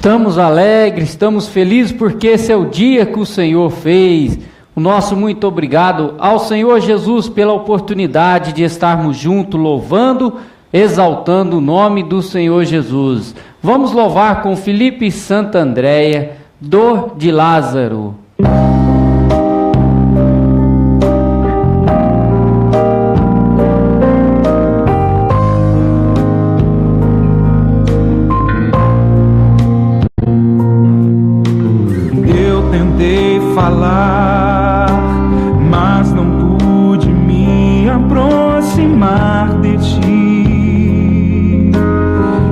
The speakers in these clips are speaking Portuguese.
Estamos alegres, estamos felizes porque esse é o dia que o Senhor fez. O nosso muito obrigado ao Senhor Jesus pela oportunidade de estarmos juntos louvando, exaltando o nome do Senhor Jesus. Vamos louvar com Felipe e Santa Andréia, Dor de Lázaro. Falar, mas não pude me aproximar de ti.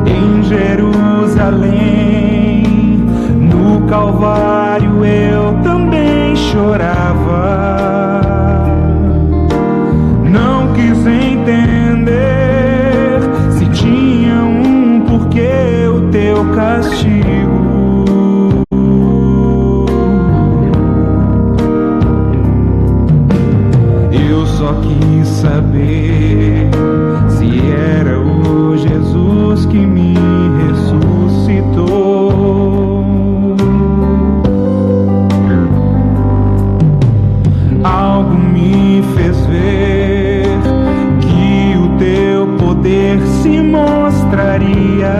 Em Jerusalém, no Calvário, eu também chorava. Não quis entender se tinha um porquê o teu castigo. Só quis saber se era o Jesus que me ressuscitou. Algo me fez ver que o teu poder se mostraria,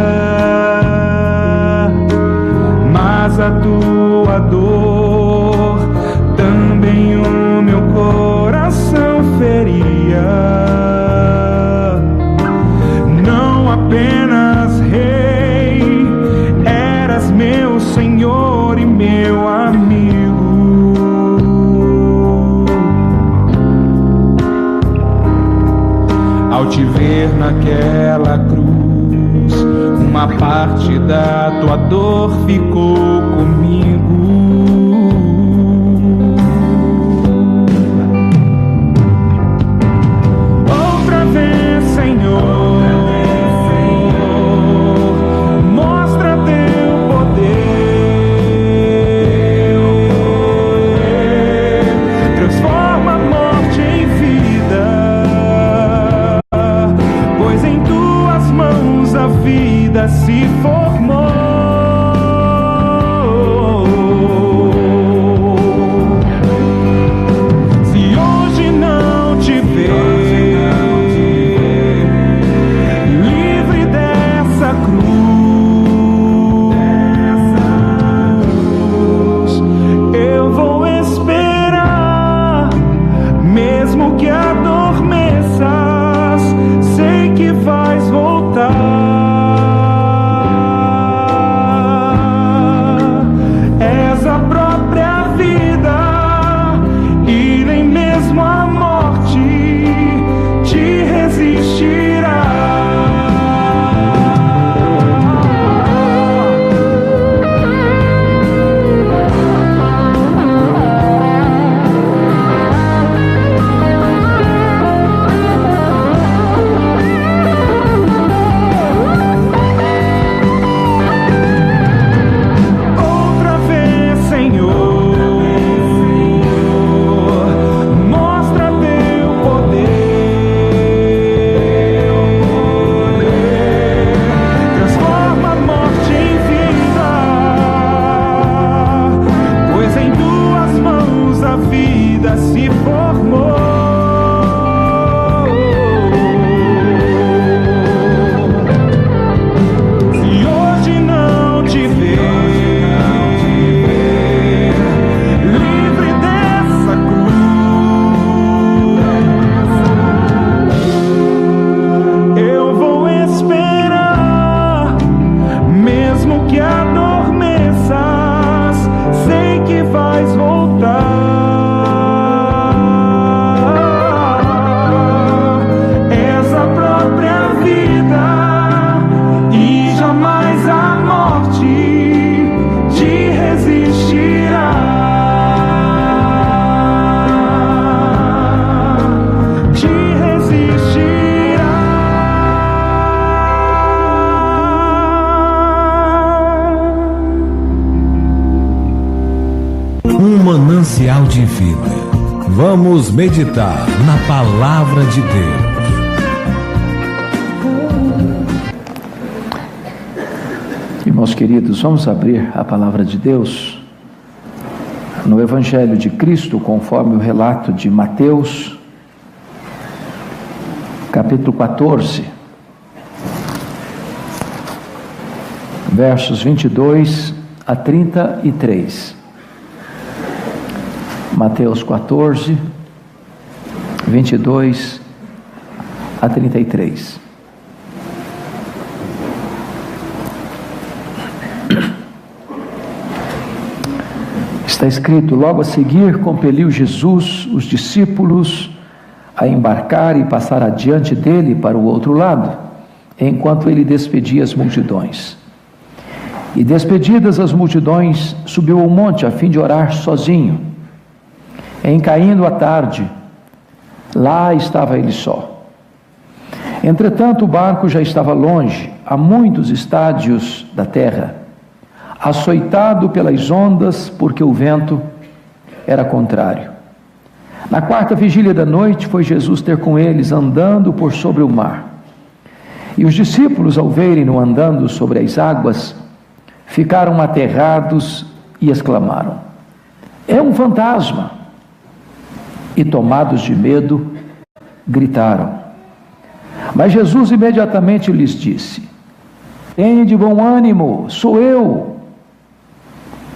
mas a tua dor também o meu coração feria. Não apenas rei, eras meu Senhor e meu amigo. Ao te ver naquela cruz, uma parte da tua dor ficou comigo. Se formou. Se hoje não te ver livre dessa cruz, eu vou esperar, mesmo que adormeças, sei que vais voltar. Manancial de vida. Vamos meditar na palavra de Deus. Irmãos queridos, vamos abrir a palavra de Deus no Evangelho de Cristo, conforme o relato de Mateus, capítulo 14, versos 22 a 33. Mateus 14, 22 a 33. Está escrito: logo a seguir compeliu Jesus os discípulos a embarcar e passar adiante dele para o outro lado, enquanto ele despedia as multidões. E despedidas as multidões, subiu ao monte a fim de orar sozinho. Em caindo a tarde, lá estava ele só. Entretanto, o barco já estava longe, a muitos estádios da terra, açoitado pelas ondas, porque o vento era contrário. Na quarta vigília da noite, foi Jesus ter com eles, andando por sobre o mar. E os discípulos, ao verem-no andando sobre as águas, ficaram aterrados e exclamaram: é um fantasma! E tomados de medo, gritaram. Mas Jesus imediatamente lhes disse: tenha de bom ânimo, sou eu,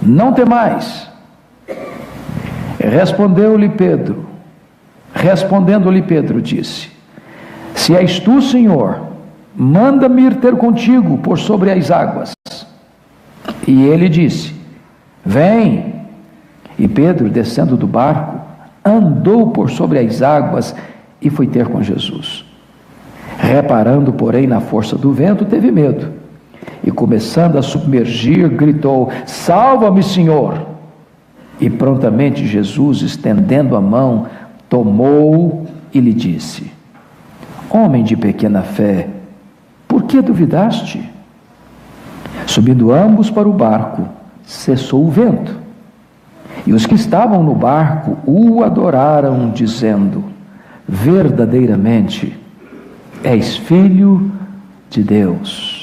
não temais. Respondendo-lhe Pedro, disse: se és tu, Senhor, manda-me ir ter contigo por sobre as águas. E ele disse: vem. E Pedro, descendo do barco, andou por sobre as águas e foi ter com Jesus. Reparando, porém, na força do vento, teve medo. E começando a submergir, gritou: salva-me, Senhor! E prontamente Jesus, estendendo a mão, tomou-o e lhe disse: homem de pequena fé, por que duvidaste? Subindo ambos para o barco, cessou o vento. E os que estavam no barco o adoraram, dizendo: verdadeiramente és Filho de Deus.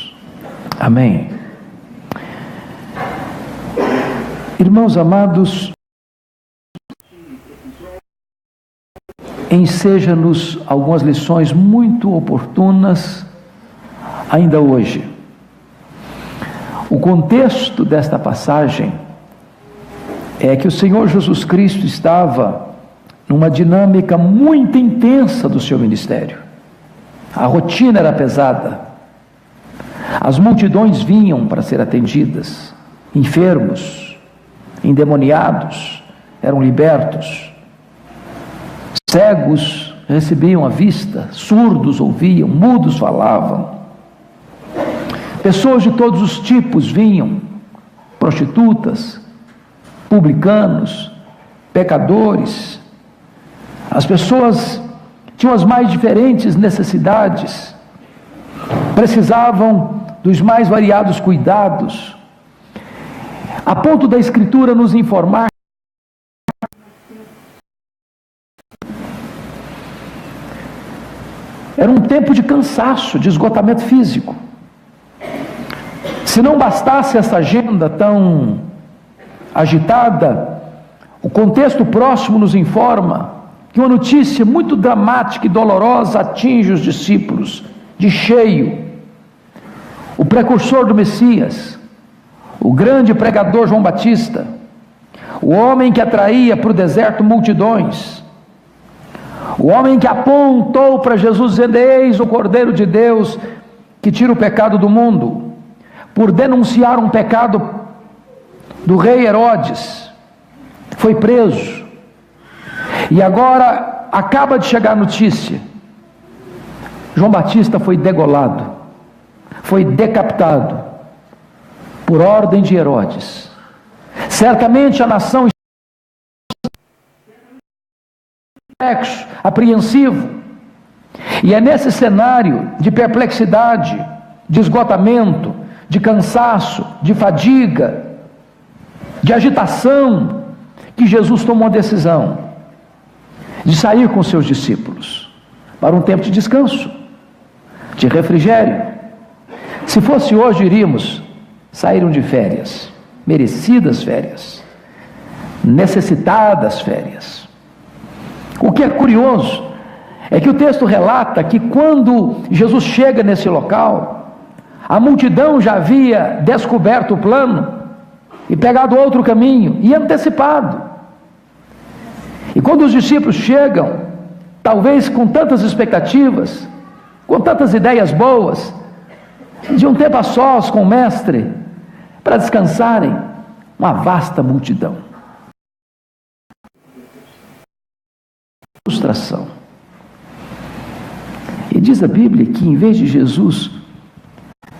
Amém. Irmãos amados, enseja-nos algumas lições muito oportunas ainda hoje. O contexto desta passagem é que o Senhor Jesus Cristo estava numa dinâmica muito intensa do seu ministério. A rotina era pesada. As multidões vinham para ser atendidas. Enfermos, endemoniados eram libertos. Cegos recebiam a vista, surdos ouviam, mudos falavam. Pessoas de todos os tipos vinham, prostitutas, publicanos, pecadores. As pessoas tinham as mais diferentes necessidades, precisavam dos mais variados cuidados, a ponto da Escritura nos informar era um tempo de cansaço, de esgotamento físico. Se não bastasse essa agenda tão agitada, o contexto próximo nos informa que uma notícia muito dramática e dolorosa atinge os discípulos de cheio. O precursor do Messias, o grande pregador João Batista, o homem que atraía para o deserto multidões, o homem que apontou para Jesus dizendo: eis o Cordeiro de Deus que tira o pecado do mundo, por denunciar um pecado do rei Herodes, foi preso. E agora acaba de chegar a notícia: João Batista foi degolado, foi decapitado por ordem de Herodes. Certamente a nação está apreensivo. E é nesse cenário de perplexidade, de esgotamento, de cansaço, de fadiga, de agitação, que Jesus tomou a decisão de sair com seus discípulos para um tempo de descanso, de refrigério. Se fosse hoje, diríamos: saíram de férias, merecidas férias, necessitadas férias. O que é curioso é que o texto relata que quando Jesus chega nesse local, a multidão já havia descoberto o plano e pegado outro caminho e antecipado. E quando os discípulos chegam, talvez com tantas expectativas, com tantas ideias boas, de um tempo a sós com o mestre, para descansarem, uma vasta multidão. Frustração. E diz a Bíblia que em vez de Jesus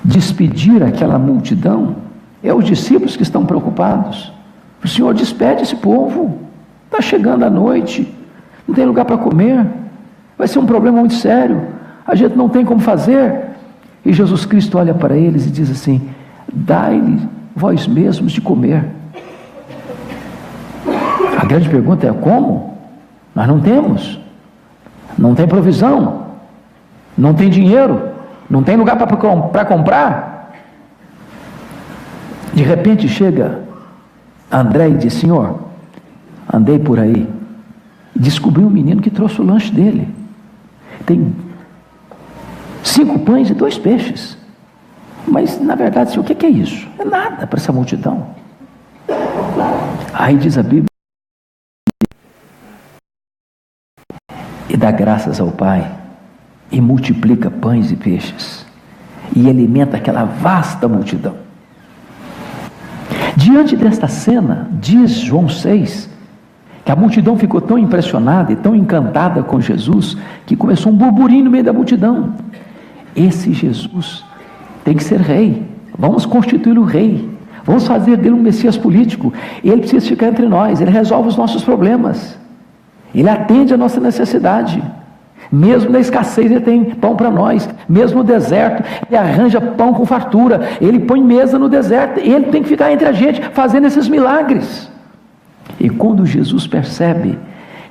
despedir aquela multidão, é os discípulos que estão preocupados. O Senhor despede esse povo, está chegando a noite, não tem lugar para comer, vai ser um problema muito sério, a gente não tem como fazer. E Jesus Cristo olha para eles e diz assim: dai-lhe vós mesmos de comer. A grande pergunta é: como? Nós não temos, não tem provisão, não tem dinheiro, não tem lugar para comprar. De repente chega André e diz: Senhor, andei por aí e descobri um menino que trouxe o lanche dele, tem 5 pães e 2 peixes. Mas na verdade, Senhor, o que é isso? É nada para essa multidão. Aí diz a Bíblia, e dá graças ao Pai e multiplica pães e peixes e alimenta aquela vasta multidão. Diante desta cena, diz João 6, que a multidão ficou tão impressionada e tão encantada com Jesus, que começou um burburinho no meio da multidão. Esse Jesus tem que ser rei, vamos constituí-lo rei, vamos fazer dele um Messias político, ele precisa ficar entre nós, ele resolve os nossos problemas, ele atende a nossa necessidade, mesmo na escassez ele tem pão para nós, mesmo no deserto ele arranja pão com fartura, ele põe mesa no deserto, ele tem que ficar entre a gente fazendo esses milagres. E quando Jesus percebe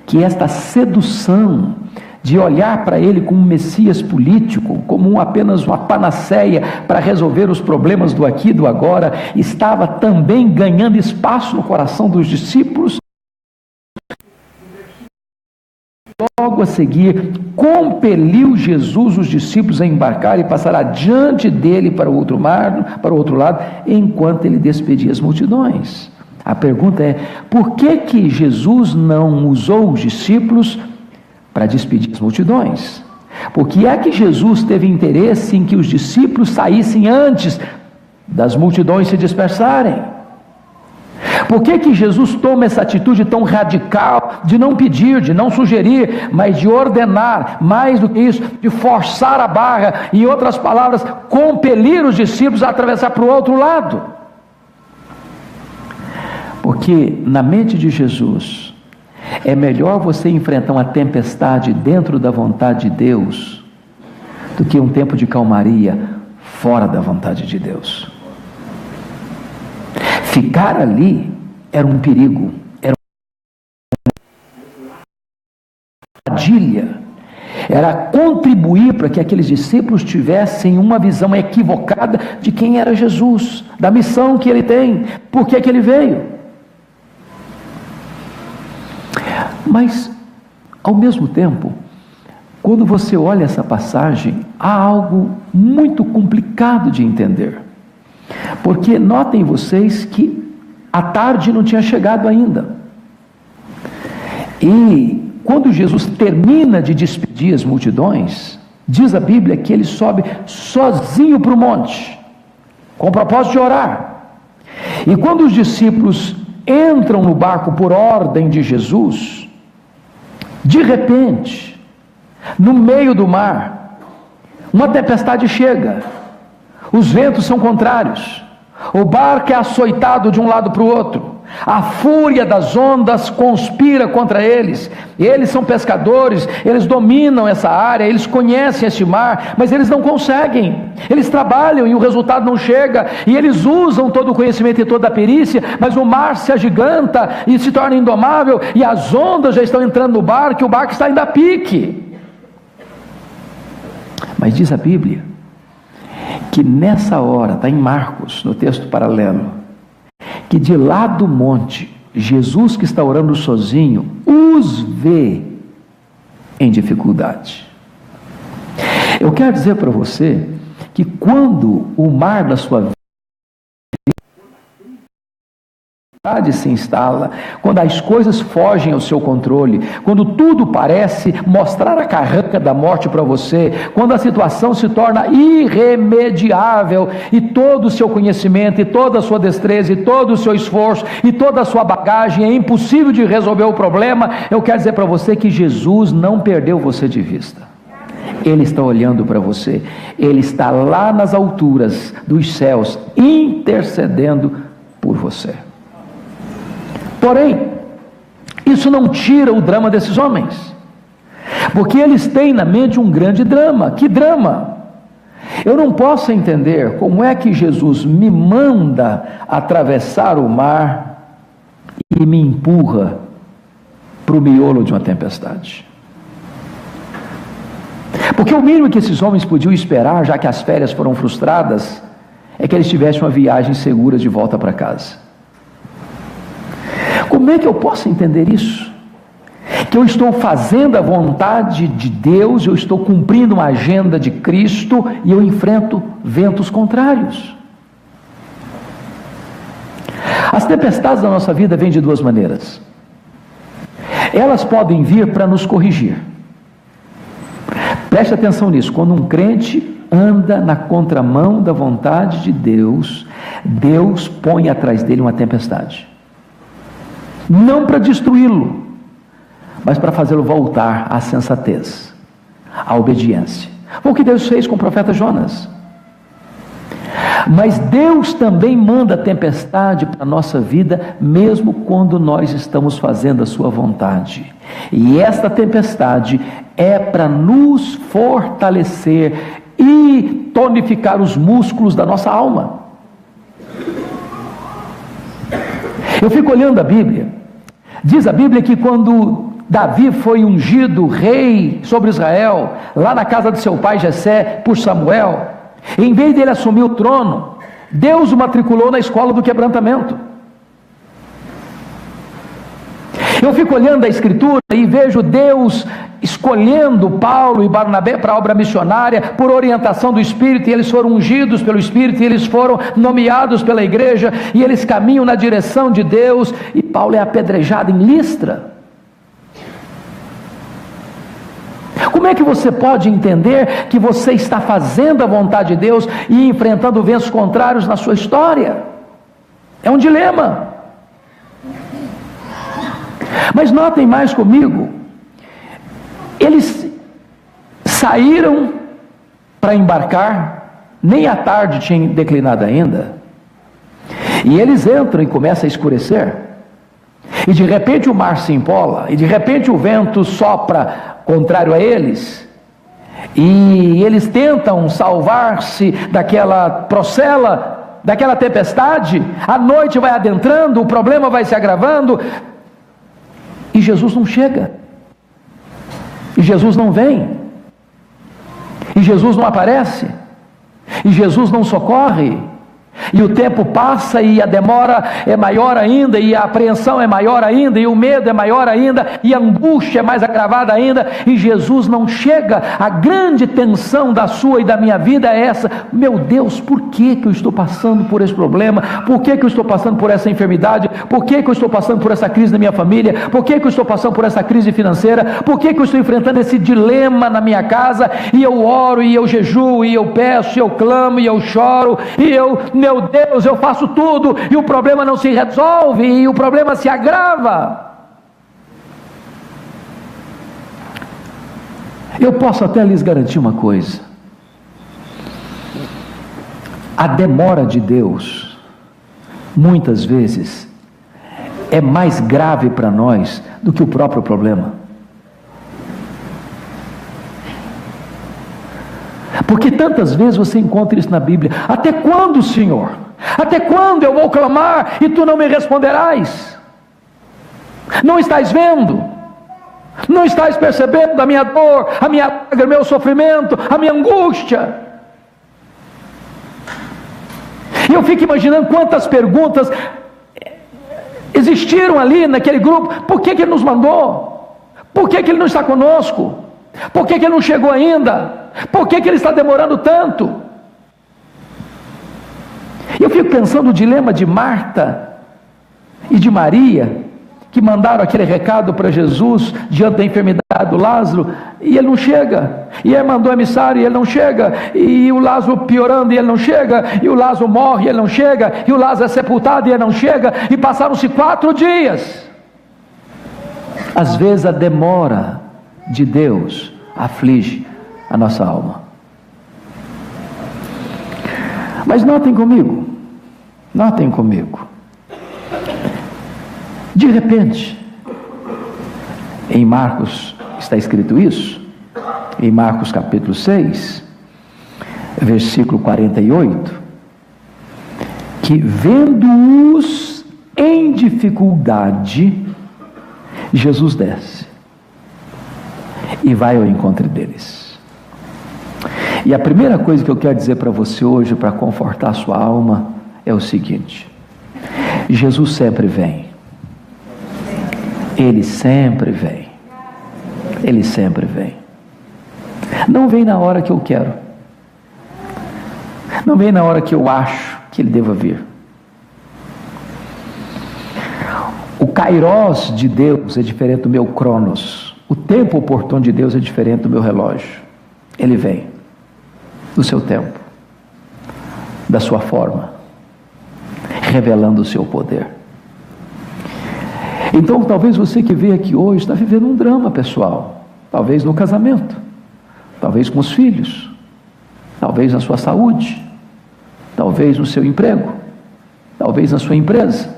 que esta sedução de olhar para ele como um Messias político, como apenas uma panaceia para resolver os problemas do aqui e do agora, estava também ganhando espaço no coração dos discípulos, logo a seguir, compeliu Jesus os discípulos a embarcar e passar adiante dele para o outro mar, para o outro lado, enquanto ele despedia as multidões. A pergunta é: por que Jesus não usou os discípulos para despedir as multidões? Por que é que Jesus teve interesse em que os discípulos saíssem antes das multidões se dispersarem? Por que Jesus toma essa atitude tão radical de não pedir, de não sugerir, mas de ordenar, mais do que isso, de forçar a barra, em outras palavras, compelir os discípulos a atravessar para o outro lado? Porque na mente de Jesus é melhor você enfrentar uma tempestade dentro da vontade de Deus do que um tempo de calmaria fora da vontade de Deus. Ficar ali era um perigo, era uma armadilha, era contribuir para que aqueles discípulos tivessem uma visão equivocada de quem era Jesus, da missão que ele tem, por que ele veio. Mas, ao mesmo tempo, quando você olha essa passagem, há algo muito complicado de entender. Porque notem vocês que a tarde não tinha chegado ainda. E quando Jesus termina de despedir as multidões, diz a Bíblia que ele sobe sozinho para o monte, com o propósito de orar. E quando os discípulos entram no barco por ordem de Jesus, de repente, no meio do mar, uma tempestade chega, os ventos são contrários, o barco é açoitado de um lado para o outro, a fúria das ondas conspira contra eles. Eles são pescadores, eles dominam essa área, eles conhecem este mar, mas eles não conseguem, eles trabalham e o resultado não chega, e eles usam todo o conhecimento e toda a perícia, mas o mar se agiganta e se torna indomável, e as ondas já estão entrando no barco, e o barco está indo a pique. Mas diz a Bíblia que nessa hora, está em Marcos, no texto paralelo, que de lá do monte, Jesus, que está orando sozinho, os vê em dificuldade. Eu quero dizer para você que quando o mar da sua vida se instala, quando as coisas fogem ao seu controle, quando tudo parece mostrar a carranca da morte para você, quando a situação se torna irremediável e todo o seu conhecimento e toda a sua destreza e todo o seu esforço e toda a sua bagagem é impossível de resolver o problema, eu quero dizer para você que Jesus não perdeu você de vista. Ele está olhando para você, Ele está lá nas alturas dos céus intercedendo por você. Porém, isso não tira o drama desses homens, porque eles têm na mente um grande drama. Que drama? Eu não posso entender como é que Jesus me manda atravessar o mar e me empurra para o miolo de uma tempestade. Porque o mínimo que esses homens podiam esperar, já que as férias foram frustradas, é que eles tivessem uma viagem segura de volta para casa. Como é que eu posso entender isso? Que eu estou fazendo a vontade de Deus, eu estou cumprindo uma agenda de Cristo e eu enfrento ventos contrários. As tempestades da nossa vida vêm de duas maneiras. Elas podem vir para nos corrigir. Preste atenção nisso. Quando um crente anda na contramão da vontade de Deus, Deus põe atrás dele uma tempestade. Não para destruí-lo, mas para fazê-lo voltar à sensatez, à obediência. Foi o que Deus fez com o profeta Jonas. Mas Deus também manda tempestade para a nossa vida, mesmo quando nós estamos fazendo a sua vontade. E esta tempestade é para nos fortalecer e tonificar os músculos da nossa alma. Eu fico olhando a Bíblia. Diz a Bíblia que quando Davi foi ungido rei sobre Israel, lá na casa de seu pai Jessé, por Samuel, em vez dele assumir o trono, Deus o matriculou na escola do quebrantamento. Eu fico olhando a Escritura e vejo Deus escolhendo Paulo e Barnabé para a obra missionária por orientação do Espírito, e eles foram ungidos pelo Espírito, e eles foram nomeados pela igreja, e eles caminham na direção de Deus, e Paulo é apedrejado em Listra. Como é que você pode entender que você está fazendo a vontade de Deus e enfrentando ventos contrários na sua história? É um dilema. Mas notem mais comigo, eles saíram para embarcar, nem a tarde tinha declinado ainda, e eles entram e começa a escurecer, e de repente o mar se empola, e de repente o vento sopra contrário a eles, e eles tentam salvar-se daquela procela, daquela tempestade. A noite vai adentrando, o problema vai se agravando, e Jesus não chega, e Jesus não vem, e Jesus não aparece, e Jesus não socorre, e o tempo passa e a demora é maior ainda, e a apreensão é maior ainda, e o medo é maior ainda, e a angústia é mais agravada ainda, e Jesus não chega. A grande tensão da sua e da minha vida é essa: meu Deus, por que eu estou passando por esse problema? Por que eu estou passando por essa enfermidade? Por que eu estou passando por essa crise na minha família? Por que eu estou passando por essa crise financeira? Por que eu estou enfrentando esse dilema na minha casa? E eu oro, e eu jejuo, e eu peço, e eu clamo, e eu choro, e meu Deus, eu faço tudo, e o problema não se resolve, e o problema se agrava. Eu posso até lhes garantir uma coisa: a demora de Deus, muitas vezes, é mais grave para nós do que o próprio problema. Porque tantas vezes você encontra isso na Bíblia: até quando, Senhor? Até quando eu vou clamar e tu não me responderás? Não estás vendo? Não estás percebendo a minha dor, a minha lágrima, o meu sofrimento, a minha angústia? E eu fico imaginando quantas perguntas existiram ali naquele grupo. Por que ele nos mandou? Por que ele não está conosco? Por que ele não chegou ainda? Por que ele está demorando tanto? E eu fico pensando no dilema de Marta e de Maria, que mandaram aquele recado para Jesus diante da enfermidade do Lázaro, e ele não chega. E ele mandou emissário e ele não chega. E o Lázaro piorando e ele não chega. E o Lázaro morre e ele não chega. E o Lázaro é sepultado e ele não chega. E passaram-se 4 dias. Às vezes a demora de Deus aflige a nossa alma. Mas notem comigo, de repente, em Marcos está escrito isso, em Marcos capítulo 6, versículo 48, que vendo-os em dificuldade, Jesus desce e vai ao encontro deles. E a primeira coisa que eu quero dizer para você hoje, para confortar a sua alma, é o seguinte: Jesus sempre vem. Ele sempre vem. Ele sempre vem. Não vem na hora que eu quero. Não vem na hora que eu acho que ele deva vir. O Kairos de Deus é diferente do meu Cronos. O tempo oportuno de Deus é diferente do meu relógio. Ele vem no seu tempo, da sua forma, revelando o seu poder. Então, talvez você que veio aqui hoje está vivendo um drama pessoal, talvez no casamento, talvez com os filhos, talvez na sua saúde, talvez no seu emprego, talvez na sua empresa,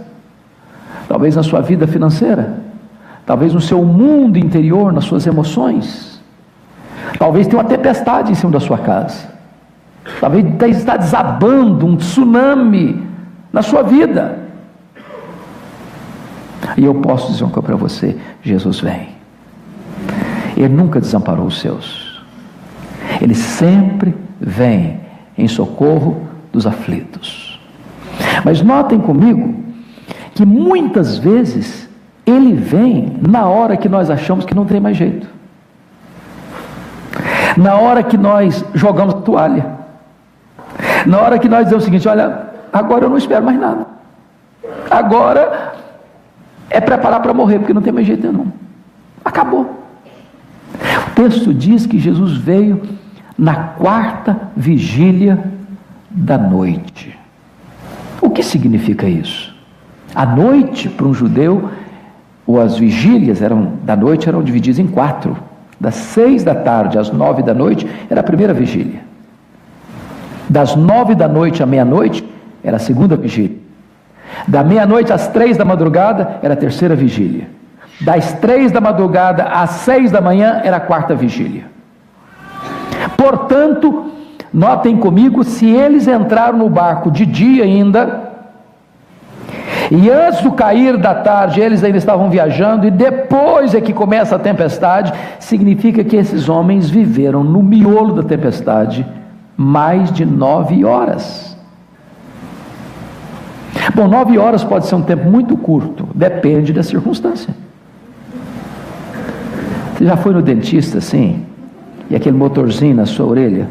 talvez na sua vida financeira, talvez no seu mundo interior, nas suas emoções, talvez tenha uma tempestade em cima da sua casa, talvez está desabando um tsunami na sua vida. E eu posso dizer uma coisa para você: Jesus vem. Ele nunca desamparou os seus. Ele sempre vem em socorro dos aflitos. Mas notem comigo que muitas vezes ele vem na hora que nós achamos que não tem mais jeito, na hora que nós jogamos a toalha, na hora que nós dizemos o seguinte: olha, agora eu não espero mais nada, agora é preparar para morrer, porque não tem mais jeito nenhum, acabou. O texto diz que Jesus veio na 4ª vigília da noite. O que significa isso? A noite para um judeu, ou as vigílias da noite eram divididas em 4. Das 6 da tarde às 9 da noite era a primeira vigília. Das 9 da noite à meia-noite era a segunda vigília. Da meia-noite às 3 da madrugada era a terceira vigília. Das 3 da madrugada às 6 da manhã era a 4ª vigília. Portanto, notem comigo, se eles entraram no barco de dia ainda, e antes do cair da tarde eles ainda estavam viajando, e depois é que começa a tempestade, significa que esses homens viveram no miolo da tempestade mais de 9 horas. Bom, 9 horas pode ser um tempo muito curto, depende da circunstância. Você já foi no dentista assim, e aquele motorzinho na sua orelha?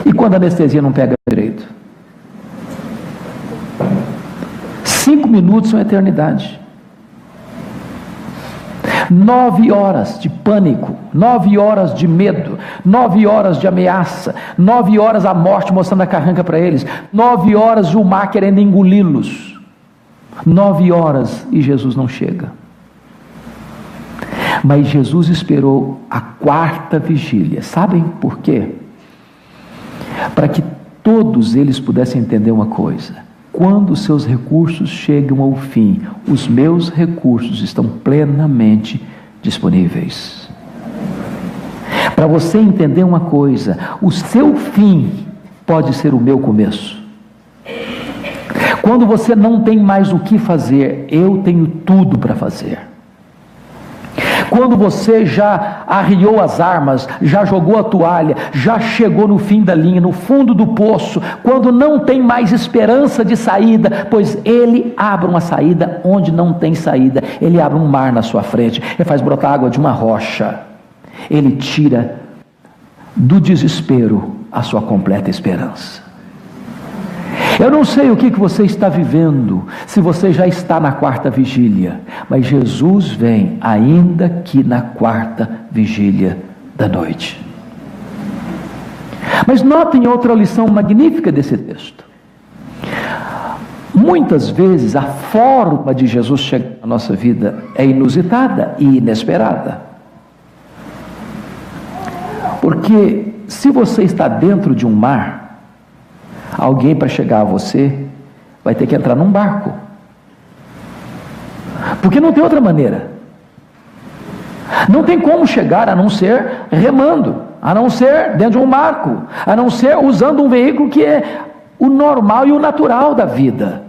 E quando a anestesia não pega direito? 5 minutos são eternidade. 9 horas de pânico, 9 horas de medo, 9 horas de ameaça, 9 horas a morte mostrando a carranca para eles, 9 horas o mar querendo engoli-los, 9 horas e Jesus não chega. Mas Jesus esperou a 4ª vigília. Sabem por quê? Para que todos eles pudessem entender uma coisa: quando os seus recursos chegam ao fim, os meus recursos estão plenamente disponíveis. Para você entender uma coisa: o seu fim pode ser o meu começo. Quando você não tem mais o que fazer, eu tenho tudo para fazer. Quando você já arriou as armas, já jogou a toalha, já chegou no fim da linha, no fundo do poço, quando não tem mais esperança de saída, pois Ele abre uma saída onde não tem saída. Ele abre um mar na sua frente, Ele faz brotar água de uma rocha. Ele tira do desespero a sua completa esperança. Eu não sei o que você está vivendo, se você já está na quarta vigília, mas Jesus vem ainda que na quarta vigília da noite. Mas notem outra lição magnífica desse texto. Muitas vezes a forma de Jesus chegar na nossa vida é inusitada e inesperada. Porque se você está dentro de um mar, alguém para chegar a você vai ter que entrar num barco, porque não tem outra maneira. Não tem como chegar a não ser remando, a não ser dentro de um barco, a não ser usando um veículo que é o normal e o natural da vida.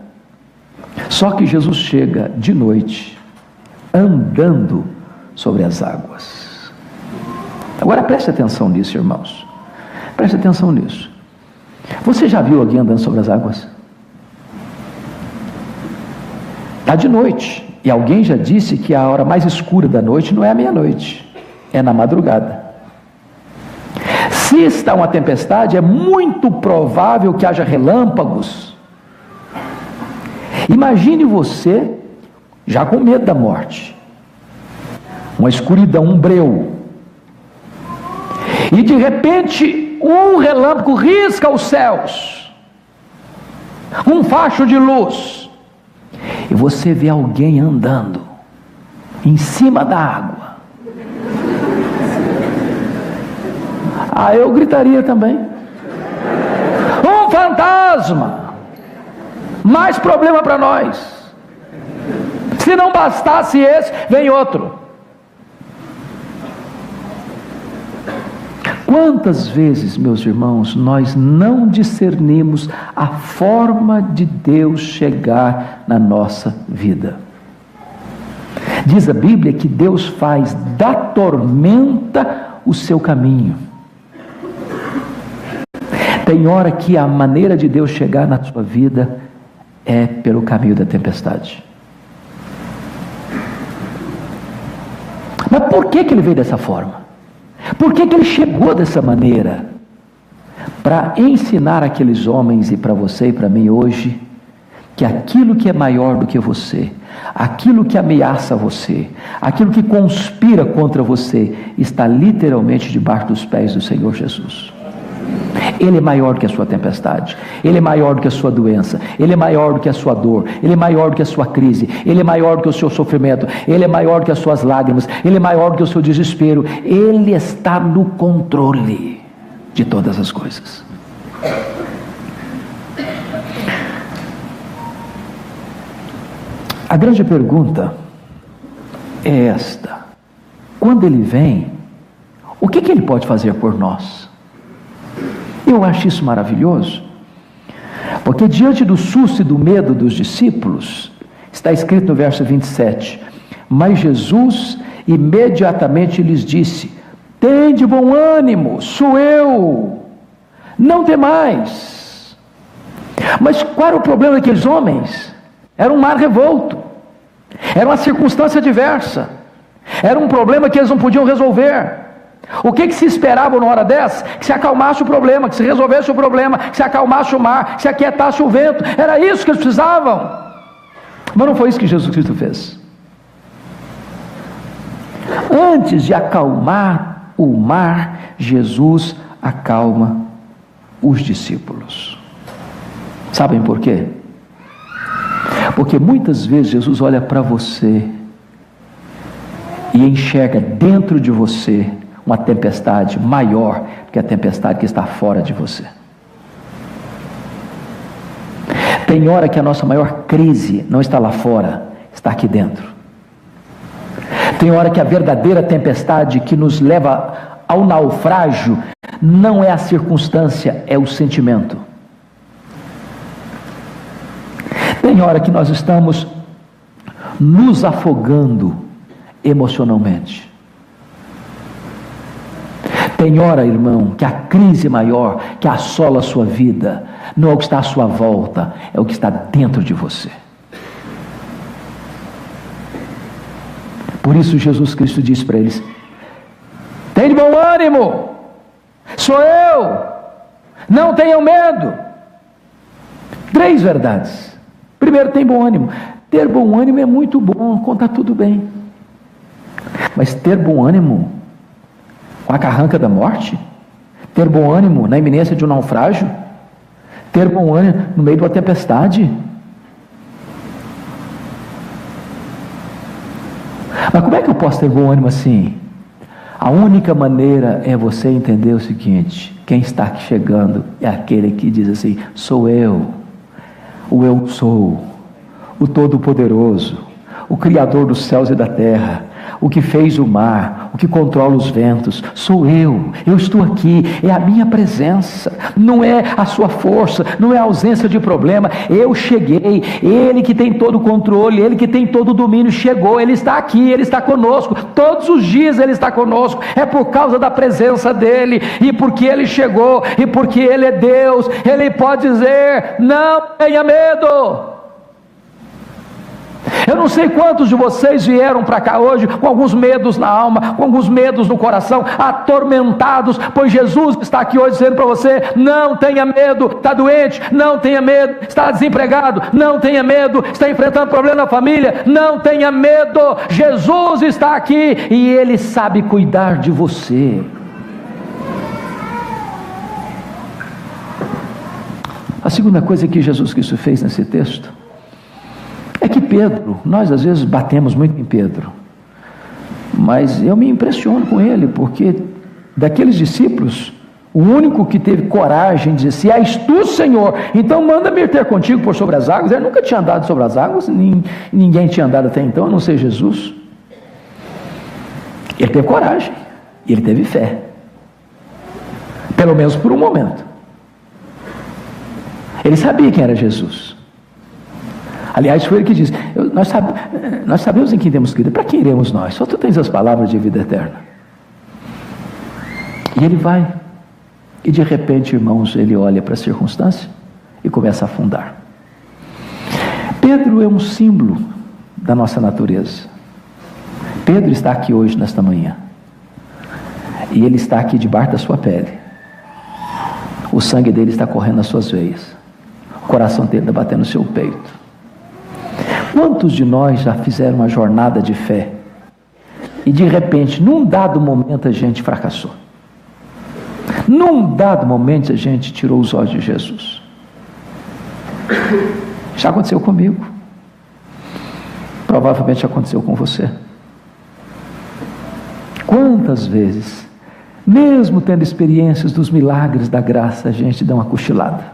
Só que Jesus chega de noite andando sobre as águas. Agora preste atenção nisso, irmãos, preste atenção nisso. Você já viu alguém andando sobre as águas? Está de noite, e alguém já disse que a hora mais escura da noite não é a meia-noite, é na madrugada. Se está uma tempestade, é muito provável que haja relâmpagos. Imagine você já com medo da morte, uma escuridão, um breu, e de repente um relâmpago risca os céus, um facho de luz, e você vê alguém andando em cima da água. Eu gritaria também. Um fantasma! Mais problema para nós. Se não bastasse esse, vem outro. Quantas vezes, meus irmãos, nós não discernimos a forma de Deus chegar na nossa vida? Diz a Bíblia que Deus faz da tormenta o seu caminho. Tem hora que a maneira de Deus chegar na sua vida é pelo caminho da tempestade. Mas por que Ele veio dessa forma? Por que Ele chegou dessa maneira? Para ensinar aqueles homens e para você e para mim hoje, que aquilo que é maior do que você, aquilo que ameaça você, aquilo que conspira contra você, está literalmente debaixo dos pés do Senhor Jesus. Ele é maior do que a sua tempestade, Ele é maior do que a sua doença, Ele é maior do que a sua dor, Ele é maior do que a sua crise, Ele é maior do que o seu sofrimento, Ele é maior do que as suas lágrimas, Ele é maior do que o seu desespero. Ele está no controle de todas as coisas. A grande pergunta é esta: quando Ele vem, o que Ele pode fazer por nós? Eu acho isso maravilhoso, porque diante do susto e do medo dos discípulos, está escrito no verso 27, mas Jesus imediatamente lhes disse: tende bom ânimo, sou eu, não temais. Mas qual era o problema daqueles homens? Era um mar revolto, era uma circunstância adversa, era um problema que eles não podiam resolver. O que se esperava na hora dessa? Que se acalmasse o problema, que se resolvesse o problema, que se acalmasse o mar, que se aquietasse o vento. Era isso que eles precisavam. Mas não foi isso que Jesus Cristo fez. Antes de acalmar o mar, Jesus acalma os discípulos. Sabem por quê? Porque muitas vezes Jesus olha para você e enxerga dentro de você uma tempestade maior que a tempestade que está fora de você. Tem hora que a nossa maior crise não está lá fora, está aqui dentro. Tem hora que a verdadeira tempestade que nos leva ao naufrágio não é a circunstância, é o sentimento. Tem hora que nós estamos nos afogando emocionalmente. Tem hora, irmão, que a crise maior que assola a sua vida não é o que está à sua volta, é o que está dentro de você. Por isso Jesus Cristo diz para eles: tem de bom ânimo, sou eu, não tenham medo. 3 verdades. Primeiro, tem bom ânimo. Ter bom ânimo é muito bom quando está tudo bem. Mas ter bom ânimo com a carranca da morte? Ter bom ânimo na iminência de um naufrágio? Ter bom ânimo no meio de uma tempestade? Mas como é que eu posso ter bom ânimo assim? A única maneira é você entender o seguinte: quem está aqui chegando é aquele que diz assim: sou eu, o eu sou, o Todo-Poderoso, o Criador dos céus e da terra, o que fez o mar, o que controla os ventos, sou eu estou aqui, é a minha presença, não é a sua força, não é a ausência de problema, eu cheguei, Ele que tem todo o controle, Ele que tem todo o domínio, chegou, Ele está aqui, Ele está conosco, todos os dias Ele está conosco, é por causa da presença dEle, e porque Ele chegou, e porque Ele é Deus, Ele pode dizer: não tenha medo. Eu não sei quantos de vocês vieram para cá hoje com alguns medos na alma, com alguns medos no coração, atormentados, pois Jesus está aqui hoje dizendo para você: não tenha medo. Está doente? Não tenha medo. Está desempregado? Não tenha medo. Está enfrentando problema na família? Não tenha medo. Jesus está aqui e Ele sabe cuidar de você. A segunda coisa que Jesus Cristo fez nesse texto é que Pedro, nós às vezes batemos muito em Pedro, mas eu me impressiono com ele, porque daqueles discípulos, o único que teve coragem de dizer: se és tu, Senhor, então manda-me ir ter contigo por sobre as águas. Ele nunca tinha andado sobre as águas, ninguém tinha andado até então, a não ser Jesus. Ele teve coragem, e ele teve fé, pelo menos por um momento. Ele sabia quem era Jesus. Aliás, foi ele que disse: nós sabemos em quem temos crido, para quem iremos nós? Só tu tens as palavras de vida eterna. E ele vai, e de repente, irmãos, ele olha para a circunstância e começa a afundar. Pedro é um símbolo da nossa natureza. Pedro está aqui hoje, nesta manhã, e ele está aqui debaixo da sua pele. O sangue dele está correndo nas suas veias, o coração dele está batendo no seu peito. Quantos de nós já fizeram uma jornada de fé e de repente, num dado momento, a gente fracassou? Num dado momento, a gente tirou os olhos de Jesus. Já aconteceu comigo. Provavelmente já aconteceu com você. Quantas vezes, mesmo tendo experiências dos milagres da graça, a gente dá uma cochilada,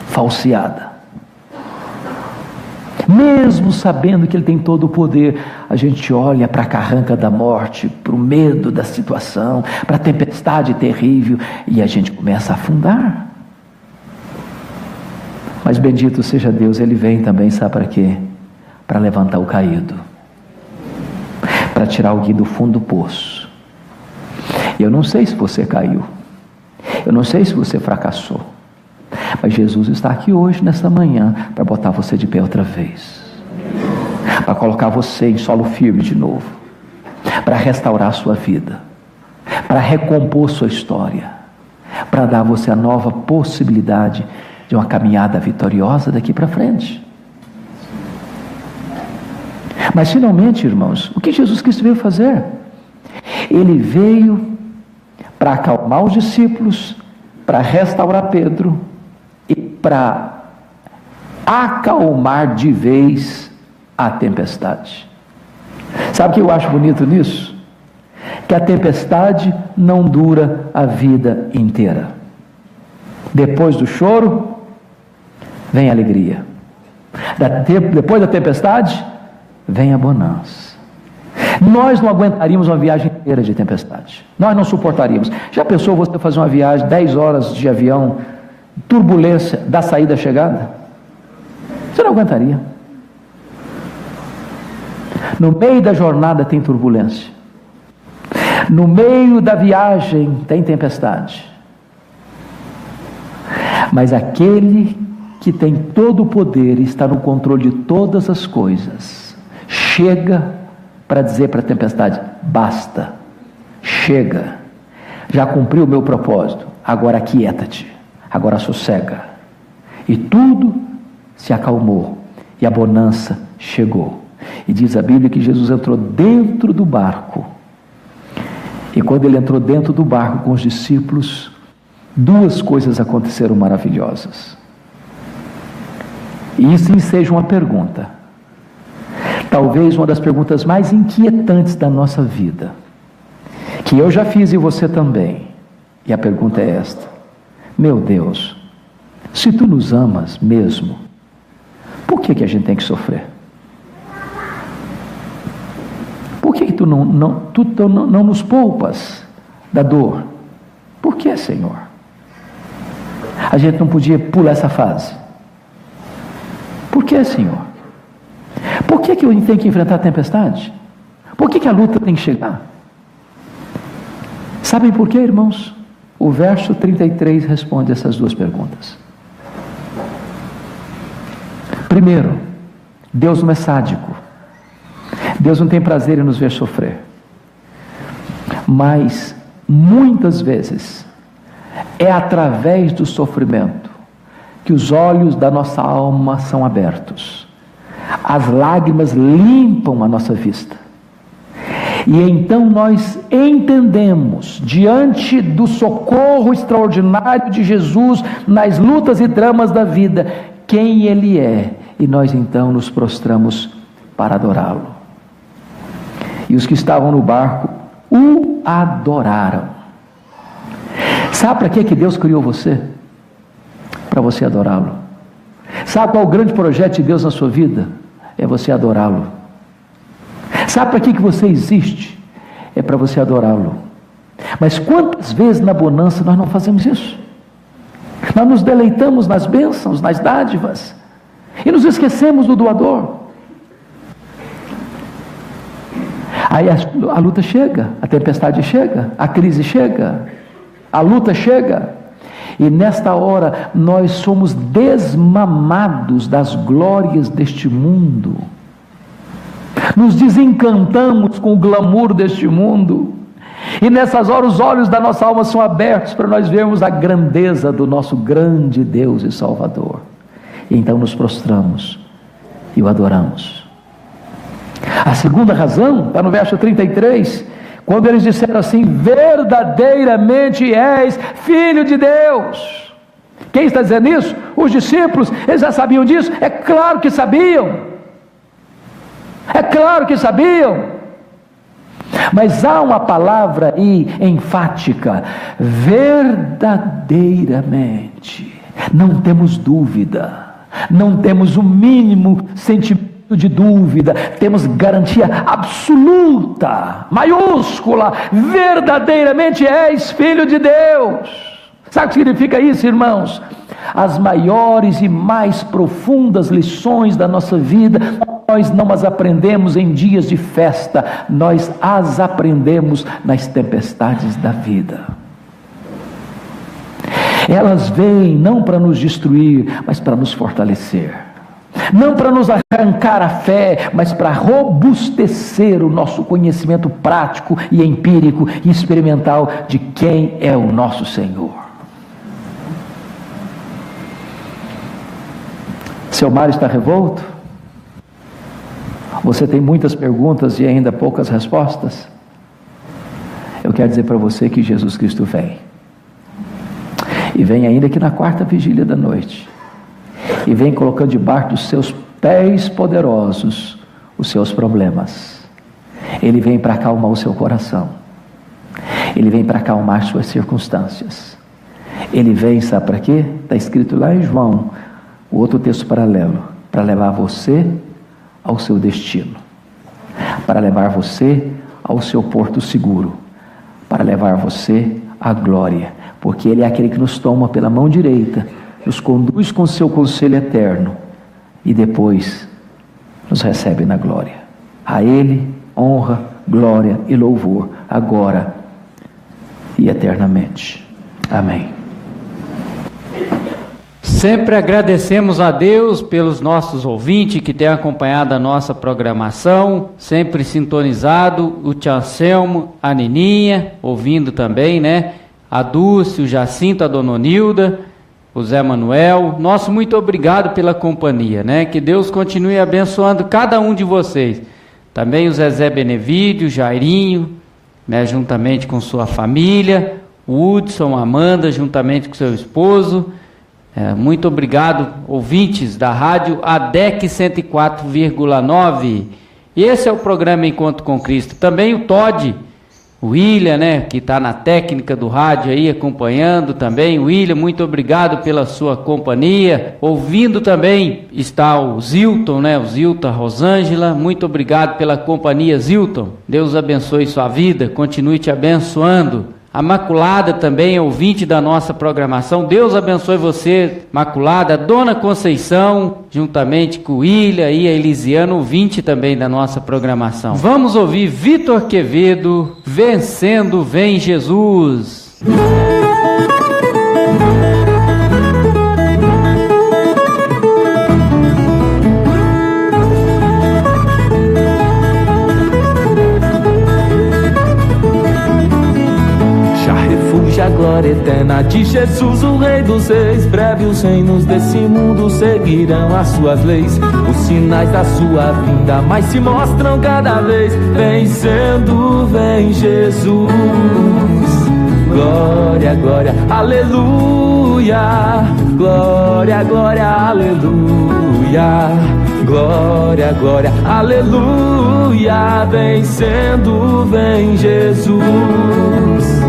falseada. Mesmo sabendo que Ele tem todo o poder, a gente olha para a carranca da morte, para o medo da situação, para a tempestade terrível, e a gente começa a afundar. Mas bendito seja Deus, Ele vem também, sabe para quê? Para levantar o caído, para tirar alguém do fundo do poço. Eu não sei se você caiu, eu não sei se você fracassou, mas Jesus está aqui hoje, nesta manhã, para botar você de pé outra vez, para colocar você em solo firme de novo, para restaurar a sua vida, para recompor sua história, para dar a você a nova possibilidade de uma caminhada vitoriosa daqui para frente. Mas finalmente, irmãos, o que Jesus Cristo veio fazer? Ele veio para acalmar os discípulos, para restaurar Pedro e para acalmar de vez a tempestade. Sabe o que eu acho bonito nisso? Que a tempestade não dura a vida inteira. Depois do choro, vem a alegria. Depois da tempestade, vem a bonança. Nós não aguentaríamos uma viagem inteira de tempestade. Nós não suportaríamos. Já pensou você fazer uma viagem 10 horas de avião, turbulência da saída à chegada? Você não aguentaria. No meio da jornada tem turbulência. No meio da viagem tem tempestade. Mas aquele que tem todo o poder e está no controle de todas as coisas, chega para dizer para a tempestade: basta, chega, já cumpri o meu propósito, agora aquieta-te, agora sossega. E tudo se acalmou e a bonança chegou. E diz a Bíblia que Jesus entrou dentro do barco. E quando ele entrou dentro do barco com os discípulos, duas coisas aconteceram maravilhosas. E isso seja uma pergunta, talvez uma das perguntas mais inquietantes da nossa vida, que eu já fiz e você também. E a pergunta é esta: meu Deus, se tu nos amas mesmo, por que a gente tem que sofrer? Por que tu não nos poupas da dor? Por que, Senhor? A gente não podia pular essa fase. Por que, Senhor? Por que eu tenho que enfrentar a tempestade? Por que a luta tem que chegar? Sabem por quê, irmãos? O verso 33 responde essas duas perguntas. Primeiro, Deus não é sádico. Deus não tem prazer em nos ver sofrer. Mas, muitas vezes, é através do sofrimento que os olhos da nossa alma são abertos. As lágrimas limpam a nossa vista. E então nós entendemos, diante do socorro extraordinário de Jesus nas lutas e dramas da vida, quem Ele é. E nós então nos prostramos para adorá-lo. E os que estavam no barco o adoraram. Sabe para que Deus criou você? Para você adorá-lo. Sabe qual é o grande projeto de Deus na sua vida? É você adorá-lo. Sabe para que você existe? É para você adorá-lo. Mas quantas vezes na bonança nós não fazemos isso? Nós nos deleitamos nas bênçãos, nas dádivas, e nos esquecemos do doador. Aí a luta chega, a tempestade chega, a crise chega, a luta chega, e nesta hora nós somos desmamados das glórias deste mundo, nos desencantamos com o glamour deste mundo, e nessas horas os olhos da nossa alma são abertos para nós vermos a grandeza do nosso grande Deus e Salvador, e então nos prostramos e o adoramos. A segunda razão está no verso 33, quando eles disseram assim: verdadeiramente és Filho de Deus. Quem está dizendo isso? Os discípulos. Eles já sabiam disso? É claro que sabiam. É claro que sabiam. Mas há uma palavra aí enfática: verdadeiramente. Não temos dúvida, não temos o mínimo sentimento de dúvida, temos garantia absoluta, maiúscula: verdadeiramente és Filho de Deus. Sabe o que significa isso, irmãos? As maiores e mais profundas lições da nossa vida, nós não as aprendemos em dias de festa, nós as aprendemos nas tempestades da vida. Elas vêm não para nos destruir, mas para nos fortalecer. Não para nos arrancar a fé, mas para robustecer o nosso conhecimento prático e empírico e experimental de quem é o nosso Senhor. Seu mar está revolto? Você tem muitas perguntas e ainda poucas respostas? Eu quero dizer para você que Jesus Cristo vem. E vem ainda que na quarta vigília da noite. E vem colocando debaixo dos seus pés poderosos os seus problemas. Ele vem para acalmar o seu coração. Ele vem para acalmar suas circunstâncias. Ele vem, sabe para quê? Está escrito lá em João, o outro texto paralelo, para levar você ao seu destino, para levar você ao seu porto seguro, para levar você à glória, porque Ele é aquele que nos toma pela mão direita, nos conduz com seu conselho eterno e depois nos recebe na glória. A Ele honra, glória e louvor, agora e eternamente. Amém. Sempre agradecemos a Deus pelos nossos ouvintes que têm acompanhado a nossa programação, sempre sintonizado, o Tio Anselmo, a Nininha, ouvindo também, né? A Dulce, o Jacinto, a Dona Nilda, o Zé Manuel. Nosso muito obrigado pela companhia, né? Que Deus continue abençoando cada um de vocês. Também o Zezé Benevídio, o Jairinho, né? Juntamente com sua família, o Hudson, a Amanda, juntamente com seu esposo. Muito obrigado, ouvintes da rádio ADEC 104,9. E esse é o programa Encontro com Cristo. Também o Todd, o William, né, que está na técnica do rádio aí, acompanhando também. William, muito obrigado pela sua companhia. Ouvindo também está o Zilton, né, o Zilton, a Rosângela. Muito obrigado pela companhia, Zilton. Deus abençoe sua vida, continue te abençoando. A Maculada também é ouvinte da nossa programação. Deus abençoe você, Maculada. A Dona Conceição, juntamente com o William e a Elisiana, ouvinte também da nossa programação. Vamos ouvir Vitor Quevedo, Vencendo Vem Jesus. A glória eterna de Jesus, o Rei dos Reis. Breve os reinos desse mundo seguirão as suas leis. Os sinais da sua vinda mais se mostram cada vez. Vencendo vem Jesus. Glória, glória, aleluia. Glória, glória, aleluia. Glória, glória, aleluia. Vencendo vem Jesus.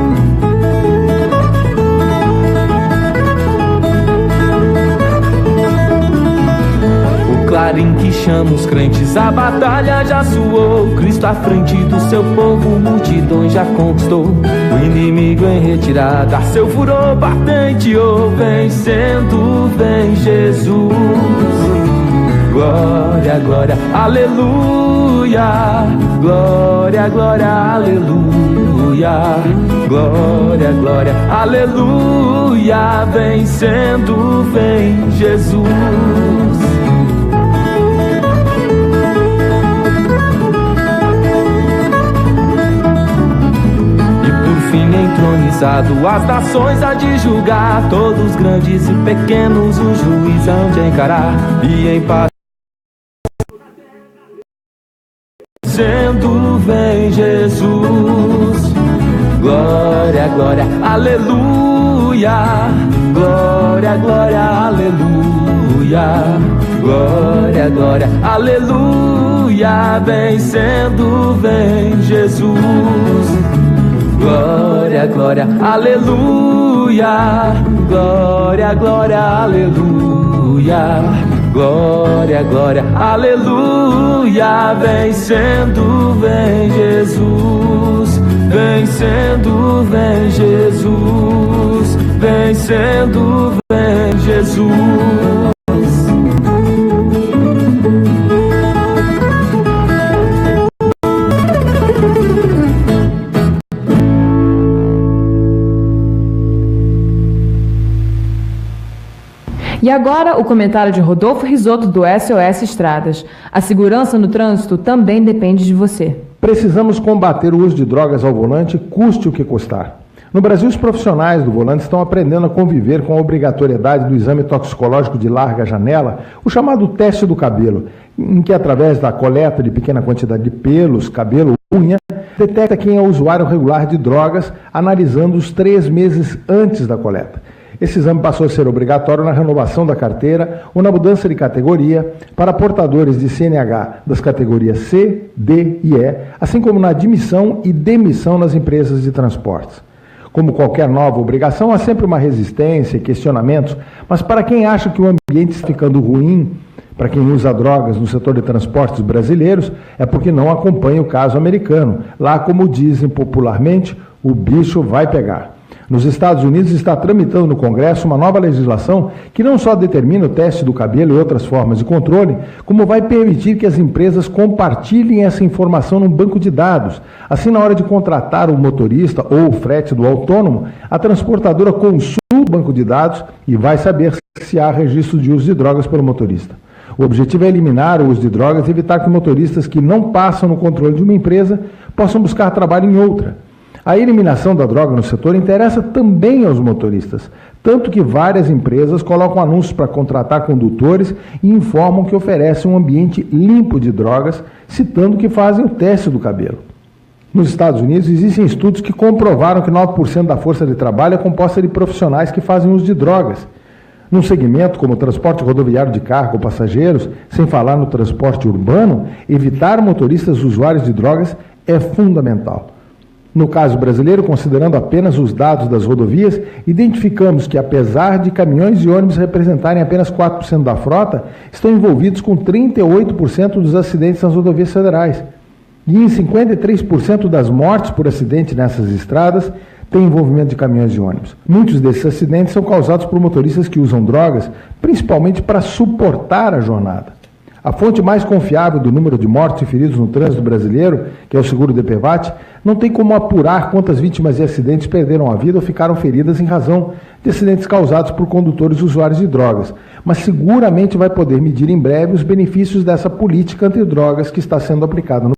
Clarim que chama os crentes, a batalha já soou. Cristo à frente do seu povo, multidões já conquistou. O inimigo em retirada, seu furor patenteou. Vencendo vem Jesus. Glória, glória, aleluia. Glória, glória, aleluia. Glória, glória, aleluia. Vencendo vem Jesus. Entronizado, as nações há de julgar, todos grandes e pequenos, o juiz hão de encarar, e em paz sendo vem Jesus. Glória, glória, aleluia. Glória, glória, aleluia. Glória, glória, aleluia. Vencendo vem Jesus. Glória, glória, aleluia. Glória, glória, aleluia. Glória, glória, aleluia. Vencendo vem Jesus. Vencendo vem Jesus. Vencendo vem Jesus. E agora, o comentário de Rodolfo Risotto, do SOS Estradas. A segurança no trânsito também depende de você. Precisamos combater o uso de drogas ao volante, custe o que custar. No Brasil, os profissionais do volante estão aprendendo a conviver com a obrigatoriedade do exame toxicológico de larga janela, o chamado teste do cabelo, em que, através da coleta de pequena quantidade de pelos, cabelo, unha, detecta quem é usuário regular de drogas, analisando os 3 meses antes da coleta. Esse exame passou a ser obrigatório na renovação da carteira ou na mudança de categoria para portadores de CNH das categorias C, D e E, assim como na admissão e demissão nas empresas de transportes. Como qualquer nova obrigação, há sempre uma resistência e questionamentos, mas para quem acha que o ambiente está ficando ruim, para quem usa drogas no setor de transportes brasileiros, é porque não acompanha o caso americano. Lá, como dizem popularmente, o bicho vai pegar. Nos Estados Unidos está tramitando no Congresso uma nova legislação que não só determina o teste do cabelo e outras formas de controle, como vai permitir que as empresas compartilhem essa informação num banco de dados. Assim, na hora de contratar o motorista ou o frete do autônomo, a transportadora consulta o banco de dados e vai saber se há registro de uso de drogas pelo motorista. O objetivo é eliminar o uso de drogas e evitar que motoristas que não passam no controle de uma empresa possam buscar trabalho em outra. A eliminação da droga no setor interessa também aos motoristas, tanto que várias empresas colocam anúncios para contratar condutores e informam que oferecem um ambiente limpo de drogas, citando que fazem o teste do cabelo. Nos Estados Unidos, existem estudos que comprovaram que 9% da força de trabalho é composta de profissionais que fazem uso de drogas. Num segmento como o transporte rodoviário de carga ou passageiros, sem falar no transporte urbano, evitar motoristas usuários de drogas é fundamental. No caso brasileiro, considerando apenas os dados das rodovias, identificamos que, apesar de caminhões e ônibus representarem apenas 4% da frota, estão envolvidos com 38% dos acidentes nas rodovias federais. E em 53% das mortes por acidente nessas estradas, tem envolvimento de caminhões e ônibus. Muitos desses acidentes são causados por motoristas que usam drogas, principalmente para suportar a jornada. A fonte mais confiável do número de mortos e feridos no trânsito brasileiro, que é o seguro DPVAT, não tem como apurar quantas vítimas de acidentes perderam a vida ou ficaram feridas em razão de acidentes causados por condutores usuários de drogas, mas seguramente vai poder medir em breve os benefícios dessa política antidrogas que está sendo aplicada no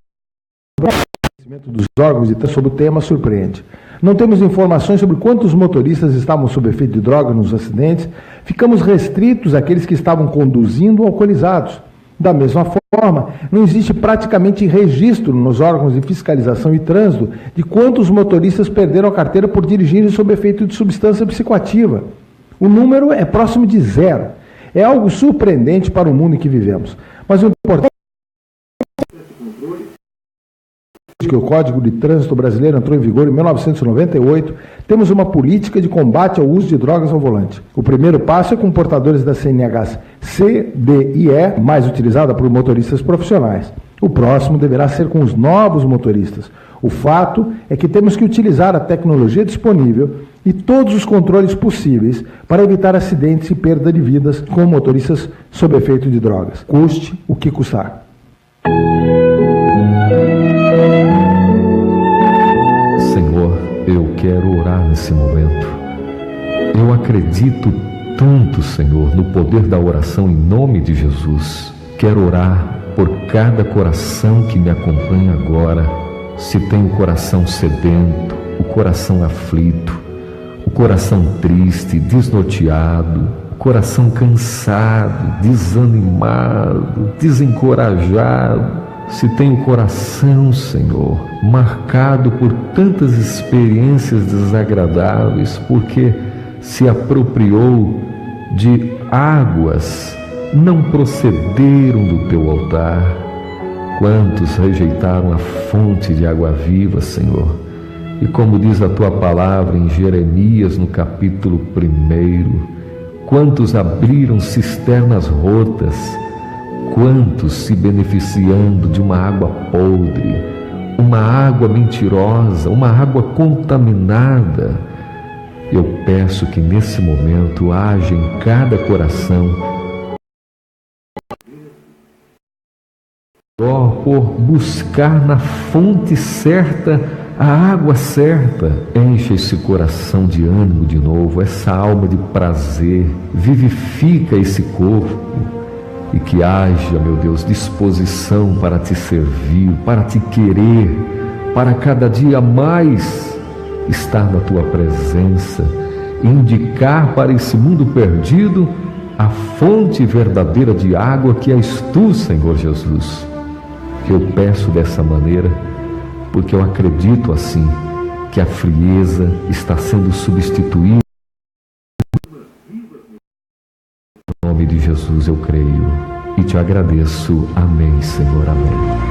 Brasil. O conhecimento dos órgãos de sobre o tema surpreende. Não temos informações sobre quantos motoristas estavam sob efeito de droga nos acidentes, ficamos restritos àqueles que estavam conduzindo alcoolizados. Da mesma forma, não existe praticamente registro nos órgãos de fiscalização e trânsito de quantos motoristas perderam a carteira por dirigirem sob efeito de substância psicoativa. O número é próximo de zero. É algo surpreendente para o mundo em que vivemos. Mas o importante é que o Código de Trânsito Brasileiro entrou em vigor em 1998, temos uma política de combate ao uso de drogas ao volante. O primeiro passo é com portadores da CNH C, D e E, mais utilizada por motoristas profissionais. O próximo deverá ser com os novos motoristas. O fato é que temos que utilizar a tecnologia disponível e todos os controles possíveis para evitar acidentes e perda de vidas com motoristas sob efeito de drogas, custe o que custar. Senhor, eu quero orar nesse momento. Eu acredito tanto, Senhor, no poder da oração em nome de Jesus. Quero orar por cada coração que me acompanha agora. Se tem o coração sedento, o coração aflito, o coração triste, desnorteado, o coração cansado, desanimado, desencorajado. Se tem o coração, Senhor, marcado por tantas experiências desagradáveis, porque se apropriou de águas, não procederam do teu altar. Quantos rejeitaram a fonte de água viva, Senhor? E como diz a tua palavra em Jeremias, no capítulo 1, quantos abriram cisternas rotas, quantos se beneficiando de uma água podre, uma água mentirosa, uma água contaminada. Eu peço que nesse momento haja em cada coração por buscar na fonte certa a água certa. Enche esse coração de ânimo de novo, essa alma de prazer, vivifica esse corpo. E que haja, meu Deus, disposição para te servir, para te querer, para cada dia mais estar na tua presença, indicar para esse mundo perdido a fonte verdadeira de água que és tu, Senhor Jesus. Eu peço dessa maneira, porque eu acredito assim, que a frieza está sendo substituída. Em nome de Jesus eu creio e te agradeço. Amém, Senhor. Amém.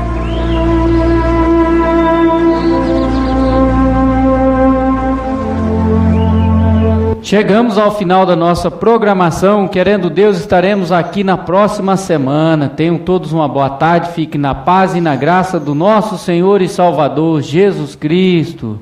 Chegamos ao final da nossa programação. Querendo Deus, estaremos aqui na próxima semana. Tenham todos uma boa tarde. Fiquem na paz e na graça do nosso Senhor e Salvador Jesus Cristo.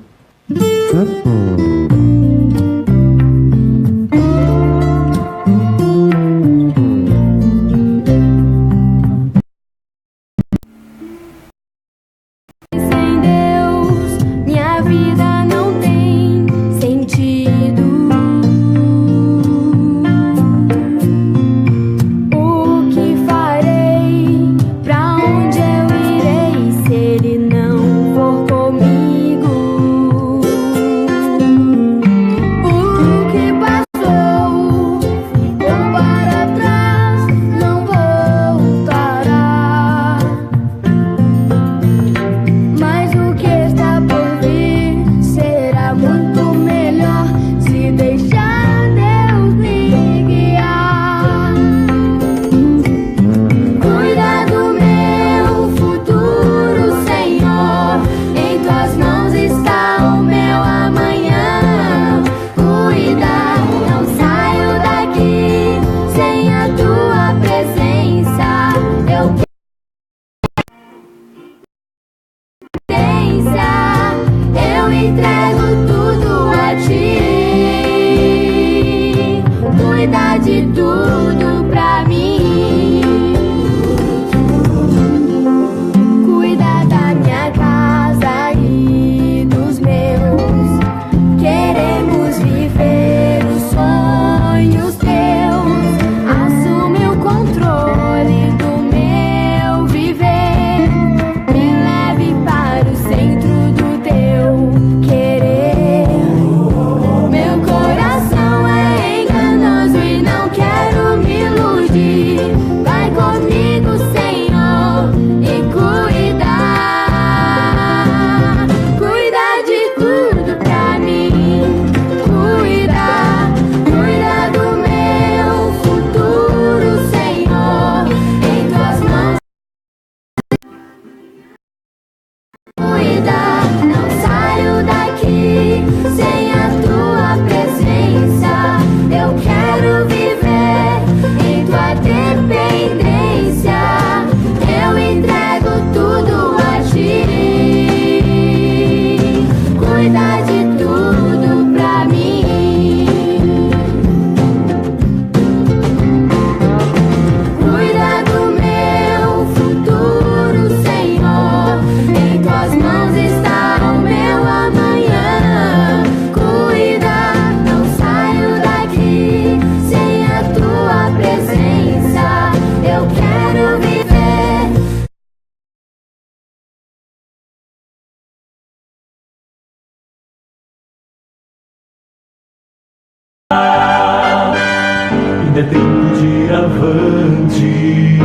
é tempo de ir avante,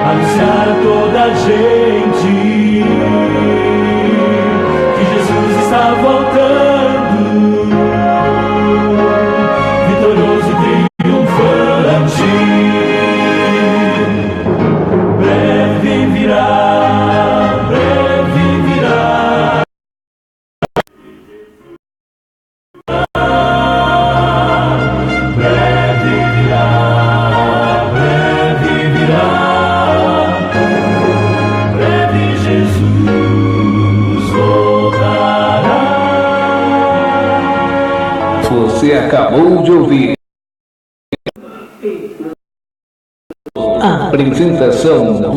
anunciar a toda a gente que Jesus está voltando, vitorioso e triunfante. Breve virá, breve virá. Breve virá, breve virá. Breve Jesus voltará. Você acabou de ouvir a apresentação